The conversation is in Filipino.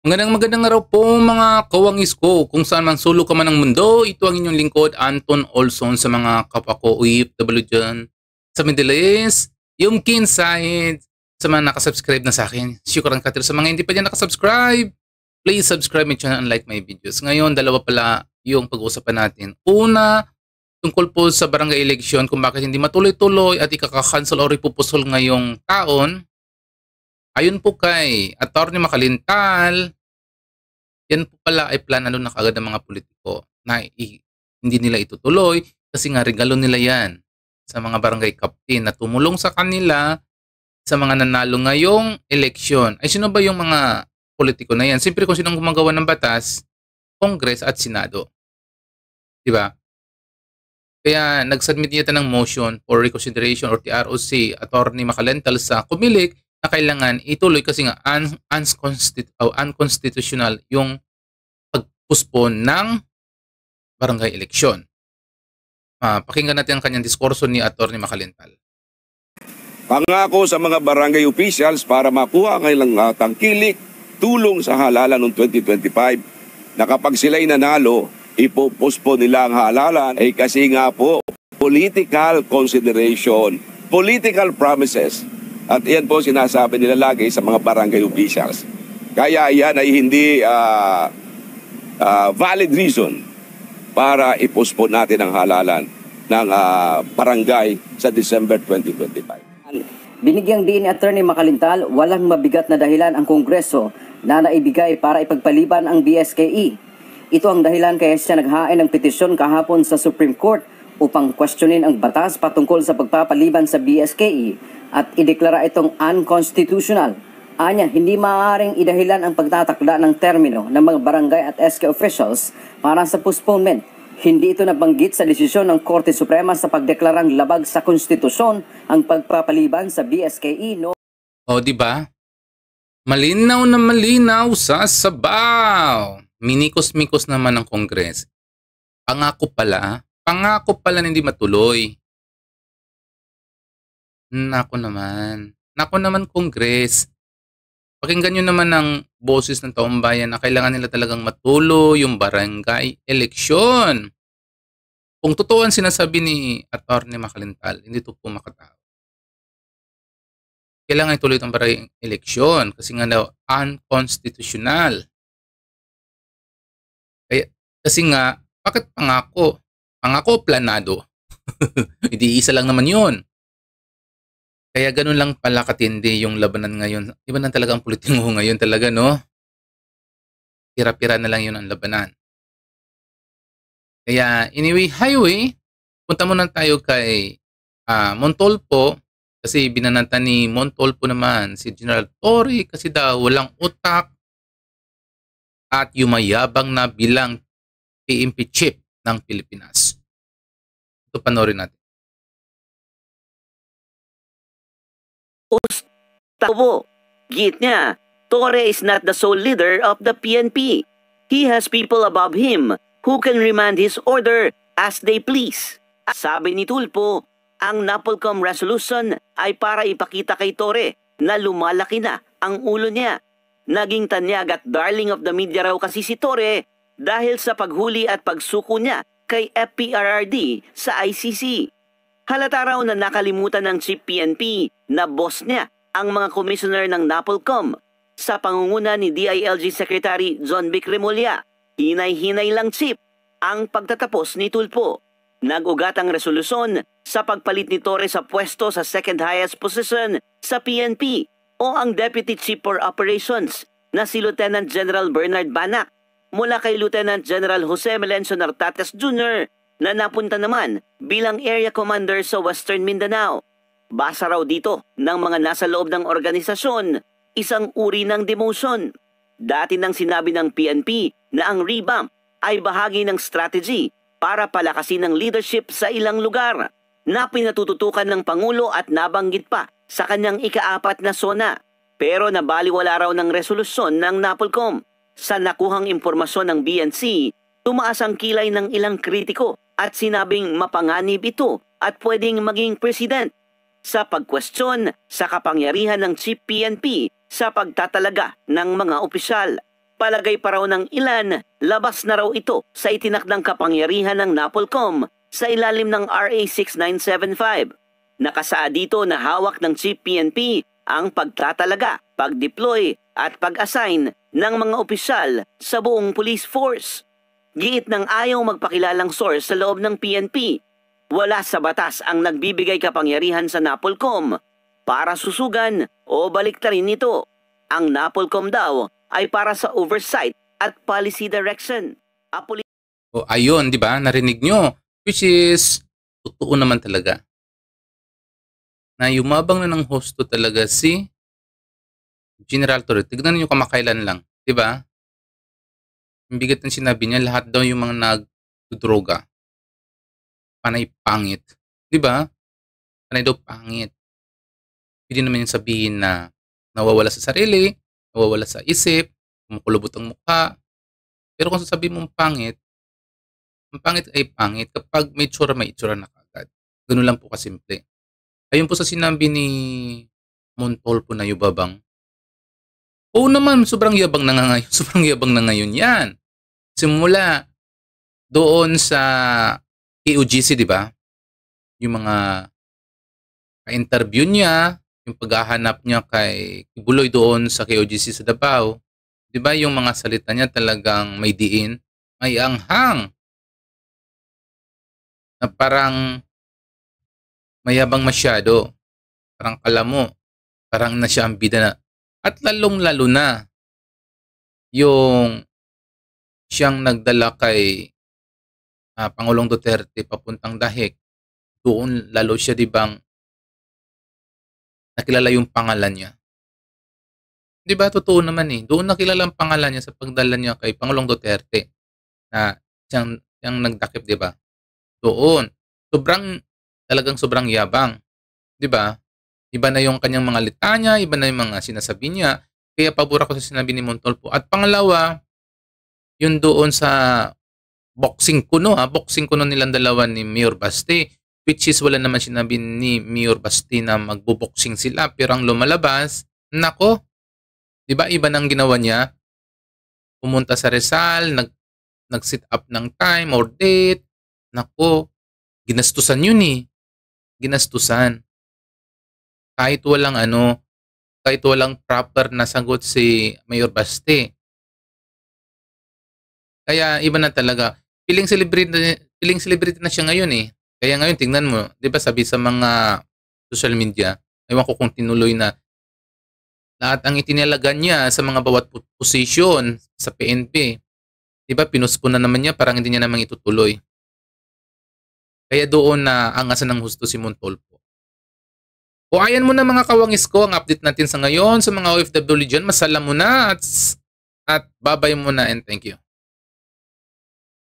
Magandang araw po mga kawangis ko. Kung saan man sulok ka man ng mundo, ito ang inyong lingkod, Anton Olson, sa mga kapwa ko OFW dyan sa Middle East, yung Kinside, sa mga nakasubscribe na sa akin. Syukuran katil sa mga hindi pa dyan nakasubscribe. Please subscribe my channel and like my videos. Ngayon, dalawa pala yung pag-uusapan natin. Una, tungkol po sa barangay election kung bakit hindi matuloy-tuloy at ikaka-cancel o ipupusol ngayong taon. Ayon po kay Atty. Makalintal, yan po pala ay planado na kaagad ng mga politiko na hindi nila itutuloy kasi nga regalo nila yan sa mga barangay captain na tumulong sa kanila sa mga nanalo ngayong eleksyon. Ay sino ba yung mga politiko na yan? Siyempre kung sinong gumagawa ng batas, Congress at Senado. Diba? Kaya nagsubmit yata ng motion for reconsideration or TROC, Atty. Makalintal sa Comelec, na kailangan ituloy kasi nga unconstitutional yung pag-postpone ng barangay election. Pakinggan natin ang kanyang diskurso ni Atty. Makalintal. Pangako sa mga barangay officials para makuha ang ilang tangkilik, tulong sa halalan noong 2025 na kapag sila'y nanalo, ipopostpone nila ang halalan ay kasi nga po political consideration, political promises. At yan po sinasabi nila lagi sa mga barangay officials. Kaya yan ay hindi valid reason para ipostpone natin ang halalan ng barangay sa December 2025. Binigyang din ni Atty. Makalintal, walang mabigat na dahilan ang Kongreso na naibigay para ipagpaliban ang BSKE. Ito ang dahilan kaya siya naghain ng petisyon kahapon sa Supreme Court upang questionin ang batas patungkol sa pagpapaliban sa BSKE at ideklara itong unconstitutional. Anya, hindi maaaring idahilan ang pagtatakda ng termino ng mga barangay at SK officials para sa postponement. Hindi ito nabanggit sa desisyon ng Korte Suprema sa pagdeklarang labag sa konstitusyon ang pagpapaliban sa BSKE. O, di ba? Malinaw na malinaw sa sabaw. Minikos-mikos naman ng Kongres. Pangako pala na hindi matuloy. Nako naman Kongres. Pakinggan nyo naman ang boses ng taong bayan na kailangan nila talagang matuloy yung barangay eleksyon. Kung totoo ang sinasabi ni Atty. Makalintal, hindi ito po makatao. Kailangan ituloy itong barangay eleksyon kasi nga daw unconstitutional. Kasi nga, bakit pangako? Pangako, planado. Hindi isa lang naman yun. Kaya ganun lang pala katindi yung labanan ngayon. Iba na talaga ang politiko ngayon talaga, no? Pira-pira na lang yun ang labanan. Kaya, anyway, highway, punta muna tayo kay Montolpo. Kasi binananta ni Montolpo naman si General Torre kasi daw walang utak at yumayabang na bilang PNP chief ng Pilipinas. Ito panoorin natin. Tabo, git niya, Torre is not the sole leader of the PNP. He has people above him who can remand his order as they please. Sabi ni Tulfo, ang NAPOLCOM resolution ay para ipakita kay Torre na lumalaki na ang ulo niya. Naging tanyag at darling of the media raw kasi si Torre dahil sa paghuli at pagsuko niya kay FPRRD sa ICC. Halata raw na nakalimutan ng Chief PNP na boss niya ang mga commissioner ng NAPOLCOM sa pangunguna ni DILG Secretary John Vic Remulla. Hinay-hinay lang Chief ang pagtatapos ni Tulfo. Nag-ugat ang resolusyon sa pagpalit ni Torre sa pwesto sa second highest position sa PNP o ang Deputy Chief for Operations na si Lieutenant General Bernard Banac mula kay Lieutenant General Jose Melencio Nartates Jr. na napunta naman bilang Area Commander sa Western Mindanao. Basa raw dito ng mga nasa loob ng organisasyon, isang uri ng demotion. Dati nang sinabi ng PNP na ang revamp ay bahagi ng strategy para palakasin ang leadership sa ilang lugar na pinatututukan ng Pangulo at nabanggit pa sa kanyang ika-4 na zona. Pero nabaliwala raw ng resolusyon ng NAPOLCOM. Sa nakuhang impormasyon ng BNC, tumaas ang kilay ng ilang kritiko at sinabing mapanganib ito at pwedeng maging president sa pagkwestiyon sa kapangyarihan ng Chief PNP sa pagtatalaga ng mga opisyal. Palagay pa raw ng ilan, labas na raw ito sa itinakdang kapangyarihan ng NAPOLCOM sa ilalim ng RA 6975. Nakasaad dito na hawak ng Chief PNP ang pagtatalaga, pag-deploy at pag-assign ng mga opisyal sa buong police force. Giit ng ayaw magpakilalang source sa loob ng PNP, wala sa batas ang nagbibigay kapangyarihan sa NAPOLCOM para susugan o baliktarin ito. Ang NAPOLCOM daw ay para sa oversight at policy direction. O ayun, di ba? Narinig nyo. Which is, totoo naman talaga. Na yumabang na ng hosto talaga si General Torre. Tignan nyo kamakailan lang. Di ba? Ang bigat ng sinabi niya, lahat daw yung mga nagdodroga. Panay pangit. Di ba? Panay daw pangit. Pwede naman yung sabihin na nawawala sa sarili, nawawala sa isip, kumukulubot ang mukha. Pero kung sasabihin mong pangit, ang pangit ay pangit kapag may itsura na kagad. Ganun lang po kasimple. Ayun po sa sinabi ni Montolpo na yubabang. Oo naman, sobrang yabang na nga ngayon. Sobrang yabang na ngayon yan. Simula doon sa KOGC, di ba? Yung mga ka-interview niya, yung paghahanap niya kay Kibuloy doon sa KOGC sa Davao, di ba yung mga salita niya talagang may diin, may anghang. Na parang mayabang masyado. Parang kalamo. Parang na siya ang bida na. At lalong-lalo na yung siyang nagdala kay Pangulong Duterte papuntang Dahig. Doon lalo siya, di bang nakilala yung pangalan niya. Di ba? Totoo naman eh. Doon nakilala ang pangalan niya sa pagdala niya kay Pangulong Duterte na siyang nagdakip, di ba? Doon. Talagang sobrang yabang. Di ba? Iba na yung kanyang mga litanya, iba na yung mga sinasabi niya. Kaya pabor ako sa sinabi ni Montolpo. At pangalawa, yun doon sa boxing kuno nilang dalawa ni Mayor Basti, which is wala naman sinabi ni Mayor Basti na magbo-boxing sila, pero ang lumalabas, nako, di ba iba nang ginawa niya? Pumunta sa Rizal, nag-sit up ng time or date, nako, ginastusan yun eh. Ginastusan. Kahit walang proper na sagot si Mayor Basti. Kaya iba na talaga. Feeling celebrity na siya ngayon eh. Kaya ngayon tingnan mo, 'di ba sabi sa mga social media, ewan ko kung tinuloy na lahat ang itinalaga niya sa mga bawat position sa PNP. 'Di ba pinuspon na naman niya, parang hindi niya naman itutuloy. Kaya doon na angasan ng husto si Montolpo. O ayan mo na mga kawangis ko, ang update natin sa ngayon sa mga OFW dyan. Masala mo na at babay mo na and thank you.